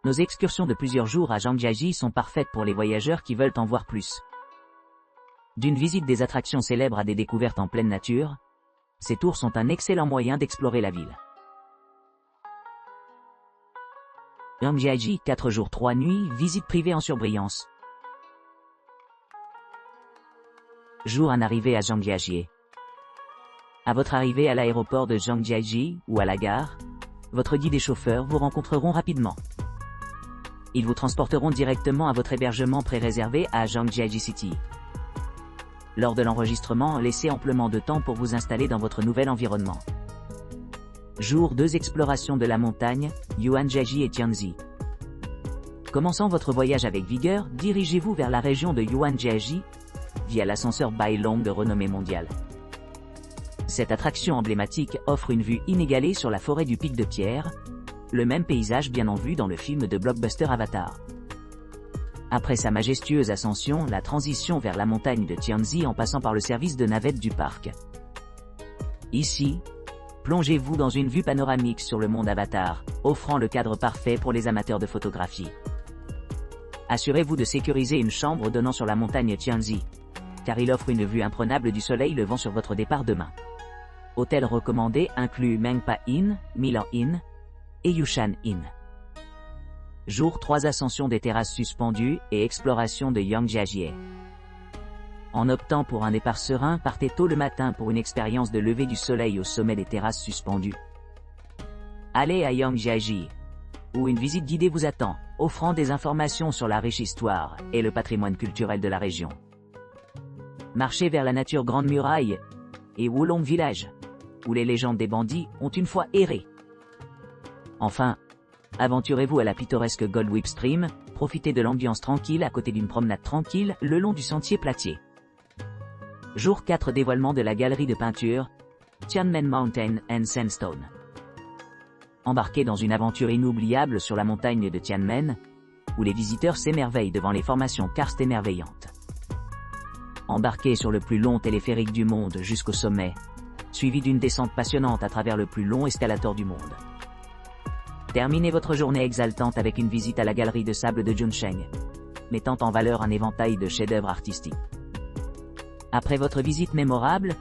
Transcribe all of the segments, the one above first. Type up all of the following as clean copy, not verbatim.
Nos excursions de plusieurs jours à Zhangjiajie sont parfaites pour les voyageurs qui veulent en voir plus. D'une visite des attractions célèbres à des découvertes en pleine nature, ces tours sont un excellent moyen d'explorer la ville. Zhangjiajie, 4 jours 3 nuits, visite privée en surbrillance. Jour 1, arrivée à Zhangjiajie. À votre arrivée à l'aéroport de Zhangjiajie ou à la gare, votre guide et chauffeur vous rencontreront rapidement. Ils vous transporteront directement à votre hébergement pré-réservé à Zhangjiajie City. Lors de l'enregistrement, laissez amplement de temps pour vous installer dans votre nouvel environnement. Jour 2, exploration de la montagne, Yuanjiajie et Tianzi. Commençant votre voyage avec vigueur, dirigez-vous vers la région de Yuanjiajie, via l'ascenseur Bailong de renommée mondiale. Cette attraction emblématique offre une vue inégalée sur la forêt du Pic de Pierre, le même paysage bien en vue dans le film de blockbuster Avatar. Après sa majestueuse ascension, la transition vers la montagne de Tianzi en passant par le service de navette du parc. Ici, plongez-vous dans une vue panoramique sur le monde Avatar, offrant le cadre parfait pour les amateurs de photographie. Assurez-vous de sécuriser une chambre donnant sur la montagne Tianzi, car il offre une vue imprenable du soleil levant sur votre départ demain. Hôtels recommandés incluent Mengpa Inn, Milan Inn et Yushan Inn. Jour 3, ascension des terrasses suspendues et exploration de Yangjiajie. En optant pour un départ serein, partez tôt le matin pour une expérience de lever du soleil au sommet des terrasses suspendues. Allez à Yangjiajie, où une visite guidée vous attend, offrant des informations sur la riche histoire et le patrimoine culturel de la région. Marchez vers la nature Grande Muraille et Wulong Village, où les légendes des bandits ont une fois erré. Enfin, aventurez-vous à la pittoresque Gold Whip Stream, profitez de l'ambiance tranquille à côté d'une promenade tranquille le long du sentier Platier. Jour 4, dévoilement de la galerie de peinture, Tianmen Mountain and Sandstone. Embarquez dans une aventure inoubliable sur la montagne de Tianmen, où les visiteurs s'émerveillent devant les formations karstes émerveillantes. Embarquez sur le plus long téléphérique du monde jusqu'au sommet, suivi d'une descente passionnante à travers le plus long escalator du monde. Terminez votre journée exaltante avec une visite à la galerie de sable de Junsheng, mettant en valeur un éventail de chefs-d'œuvre artistiques. Après votre visite mémorable,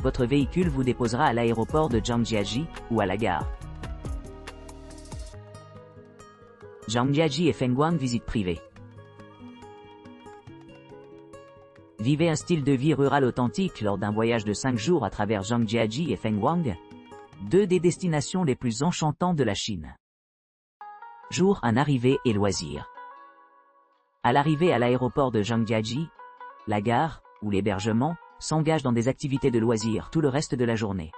votre véhicule vous déposera à l'aéroport de Zhangjiajie ou à la gare. Zhangjiajie et Fengguang, visite privée. Vivez un style de vie rural authentique lors d'un voyage de 5 jours à travers Zhangjiajie et Fengguang, deux des destinations les plus enchantantes de la Chine. Jour 1, arrivée et loisirs. À l'arrivée à l'aéroport de Zhangjiajie, la gare, ou l'hébergement, s'engage dans des activités de loisirs tout le reste de la journée.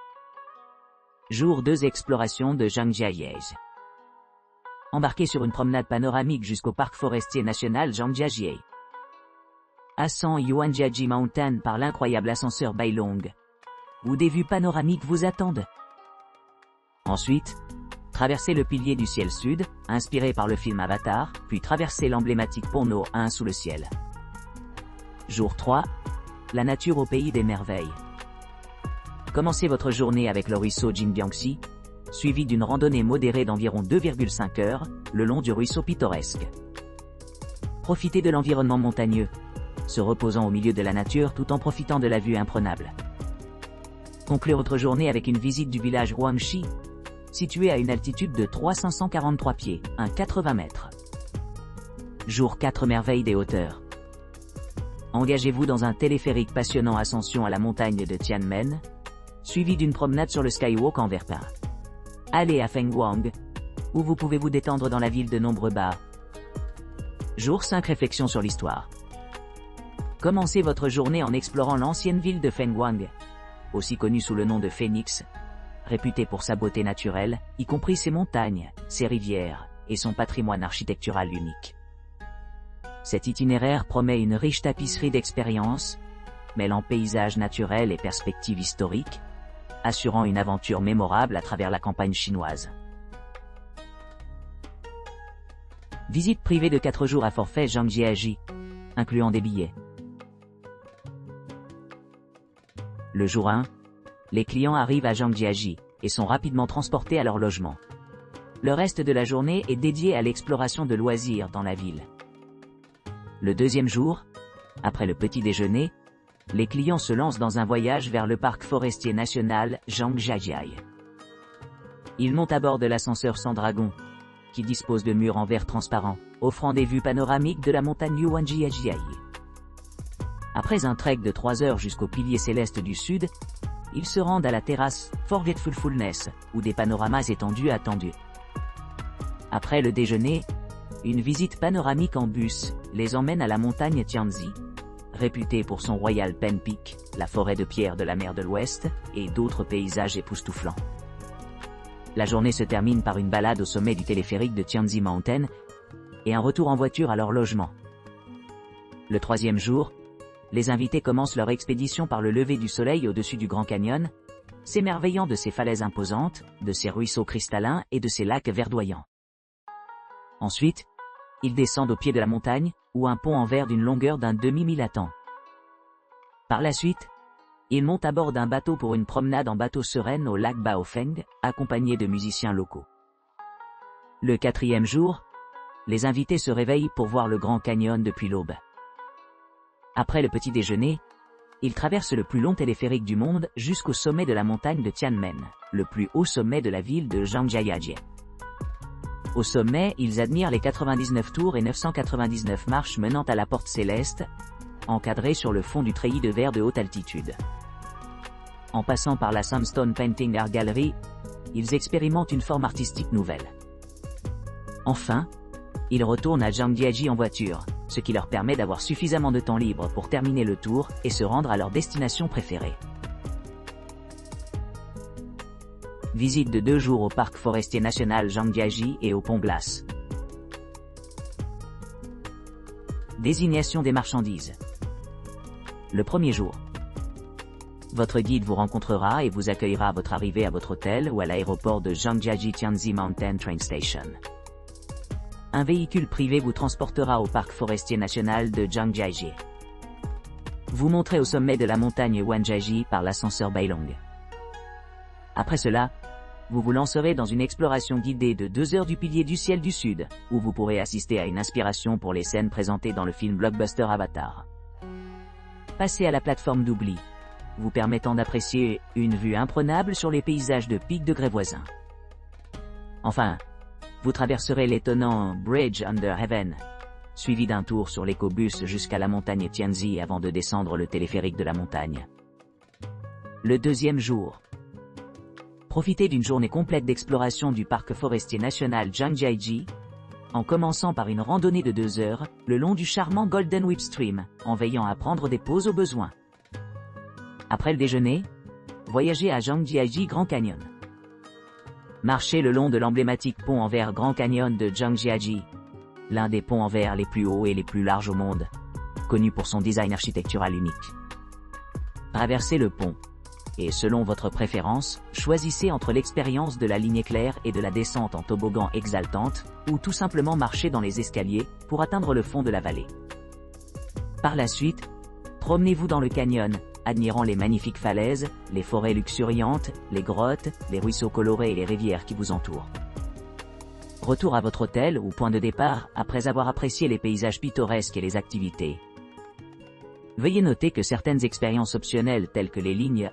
Jour 2, exploration de Zhangjiajie. Embarquez sur une promenade panoramique jusqu'au parc forestier national Zhangjiajie. Ascend Yuanjiajie Mountain par l'incroyable ascenseur Bailong, où des vues panoramiques vous attendent. Ensuite, traversez le pilier du ciel sud, inspiré par le film Avatar, puis traversez l'emblématique pont No 1 sous le ciel. Jour 3, la nature au pays des merveilles. Commencez votre journée avec le ruisseau Jinbiangxi, suivi d'une randonnée modérée d'environ 2,5 heures, le long du ruisseau pittoresque. Profitez de l'environnement montagneux, se reposant au milieu de la nature tout en profitant de la vue imprenable. Concluez votre journée avec une visite du village Huangshi, situé à une altitude de 343 pieds, 1,80 mètres. Jour 4, merveille des hauteurs. Engagez-vous dans un téléphérique passionnant ascension à la montagne de Tianmen, suivi d'une promenade sur le Skywalk en verpin. Allez à Fengguang, où vous pouvez vous détendre dans la ville de nombreux bars. Jour 5, réflexion sur l'histoire. Commencez votre journée en explorant l'ancienne ville de Fengguang, aussi connue sous le nom de Phoenix, réputée pour sa beauté naturelle, y compris ses montagnes, ses rivières, et son patrimoine architectural unique. Cet itinéraire promet une riche tapisserie d'expériences, mêlant paysages naturels et perspectives historiques, assurant une aventure mémorable à travers la campagne chinoise. Visite privée de 4 jours à forfait Zhangjiajie, incluant des billets. Le jour 1, les clients arrivent à Zhangjiajie et sont rapidement transportés à leur logement. Le reste de la journée est dédié à l'exploration de loisirs dans la ville. Le deuxième jour, après le petit déjeuner, les clients se lancent dans un voyage vers le parc forestier national Zhangjiajie. Ils montent à bord de l'ascenseur sans dragon, qui dispose de murs en verre transparent, offrant des vues panoramiques de la montagne Yuanjiajie. Après un trek de 3 heures jusqu'au pilier céleste du sud, ils se rendent à la terrasse Forgetfulness, où des panoramas étendus attendus. Après le déjeuner, une visite panoramique en bus les emmène à la montagne Tianzi, réputée pour son Royal Pen Peak, la forêt de pierre de la mer de l'Ouest, et d'autres paysages époustouflants. La journée se termine par une balade au sommet du téléphérique de Tianzi Mountain, et un retour en voiture à leur logement. Le troisième jour, les invités commencent leur expédition par le lever du soleil au-dessus du Grand Canyon, s'émerveillant de ses falaises imposantes, de ses ruisseaux cristallins et de ses lacs verdoyants. Ensuite, ils descendent au pied de la montagne, où un pont en verre d'une longueur d'un demi-mille attend. Par la suite, ils montent à bord d'un bateau pour une promenade en bateau sereine au lac Baofeng, accompagnés de musiciens locaux. Le quatrième jour, les invités se réveillent pour voir le Grand Canyon depuis l'aube. Après le petit déjeuner, ils traversent le plus long téléphérique du monde jusqu'au sommet de la montagne de Tianmen, le plus haut sommet de la ville de Zhangjiajie. Au sommet, ils admirent les 99 tours et 999 marches menant à la porte céleste, encadrées sur le fond du treillis de verre de haute altitude. En passant par la Sandstone Painting Art Gallery, ils expérimentent une forme artistique nouvelle. Enfin, ils retournent à Zhangjiajie en voiture, ce qui leur permet d'avoir suffisamment de temps libre pour terminer le tour et se rendre à leur destination préférée. Visite de 2 jours au parc forestier national Zhangjiajie et au pont glace. Désignation des marchandises. Le premier jour. Votre guide vous rencontrera et vous accueillera à votre arrivée à votre hôtel ou à l'aéroport de Zhangjiajie Tianzi Mountain Train Station. Un véhicule privé vous transportera au parc forestier national de Zhangjiajie. Vous monterez au sommet de la montagne Yuanjiajie par l'ascenseur Bailong. Après cela, vous vous lancerez dans une exploration guidée de 2 heures du pilier du ciel du Sud, où vous pourrez assister à une inspiration pour les scènes présentées dans le film blockbuster Avatar. Passez à la plateforme d'oubli, vous permettant d'apprécier une vue imprenable sur les paysages de pics de grès voisins. Enfin, vous traverserez l'étonnant Bridge Under Heaven, suivi d'un tour sur l'écobus jusqu'à la montagne Tianzi avant de descendre le téléphérique de la montagne. Le deuxième jour. Profitez d'une journée complète d'exploration du parc forestier national Zhangjiajie, en commençant par une randonnée de 2 heures, le long du charmant Golden Whip Stream, en veillant à prendre des pauses au besoin. Après le déjeuner, voyagez à Zhangjiajie Grand Canyon. Marchez le long de l'emblématique pont en verre Grand Canyon de Zhangjiajie, l'un des ponts en verre les plus hauts et les plus larges au monde, connu pour son design architectural unique. Traversez le pont, et selon votre préférence, choisissez entre l'expérience de la ligne éclair et de la descente en toboggan exaltante, ou tout simplement marchez dans les escaliers, pour atteindre le fond de la vallée. Par la suite, promenez-vous dans le canyon, admirant les magnifiques falaises, les forêts luxuriantes, les grottes, les ruisseaux colorés et les rivières qui vous entourent. Retour à votre hôtel ou point de départ, après avoir apprécié les paysages pittoresques et les activités. Veuillez noter que certaines expériences optionnelles telles que les lignes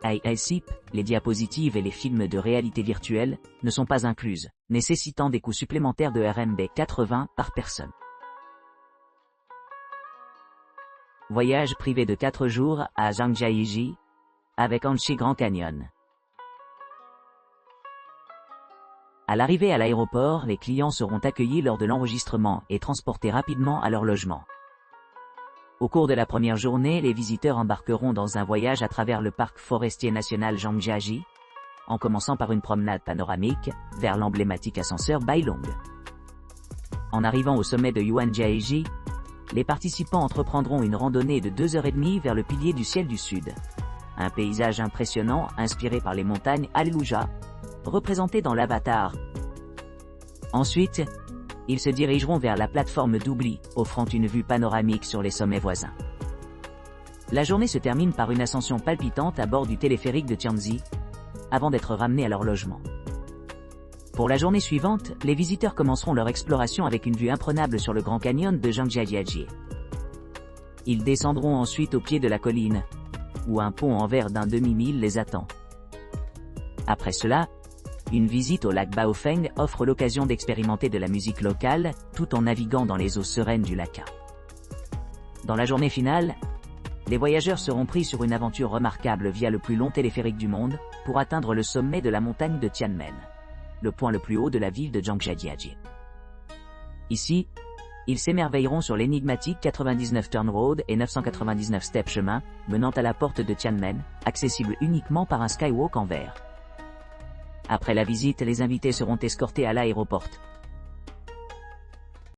AISIP, les diapositives et les films de réalité virtuelle, ne sont pas incluses, nécessitant des coûts supplémentaires de RMB 80 par personne. Voyage privé de 4 jours à Zhangjiajie, avec Anshi Grand Canyon. À l'arrivée à l'aéroport, les clients seront accueillis lors de l'enregistrement et transportés rapidement à leur logement. Au cours de la première journée, les visiteurs embarqueront dans un voyage à travers le parc forestier national Zhangjiajie, en commençant par une promenade panoramique, vers l'emblématique ascenseur Bailong. En arrivant au sommet de Yuanjiajie, les participants entreprendront une randonnée de 2h30 vers le pilier du ciel du Sud. Un paysage impressionnant inspiré par les montagnes Alleluja, représentées dans l'Avatar. Ensuite, ils se dirigeront vers la plateforme d'oubli, offrant une vue panoramique sur les sommets voisins. La journée se termine par une ascension palpitante à bord du téléphérique de Tianzi, avant d'être ramenés à leur logement. Pour la journée suivante, les visiteurs commenceront leur exploration avec une vue imprenable sur le Grand Canyon de Zhangjiajie. Ils descendront ensuite au pied de la colline, où un pont en verre d'un demi-mille les attend. Après cela, une visite au lac Baofeng offre l'occasion d'expérimenter de la musique locale, tout en naviguant dans les eaux sereines du lac. Dans la journée finale, les voyageurs seront pris sur une aventure remarquable via le plus long téléphérique du monde, pour atteindre le sommet de la montagne de Tianmen, le point le plus haut de la ville de Zhangjiajie. Ici, ils s'émerveilleront sur l'énigmatique 99 Turn Road et 999 Step chemin, menant à la porte de Tianmen, accessible uniquement par un skywalk en verre. Après la visite, les invités seront escortés à l'aéroport,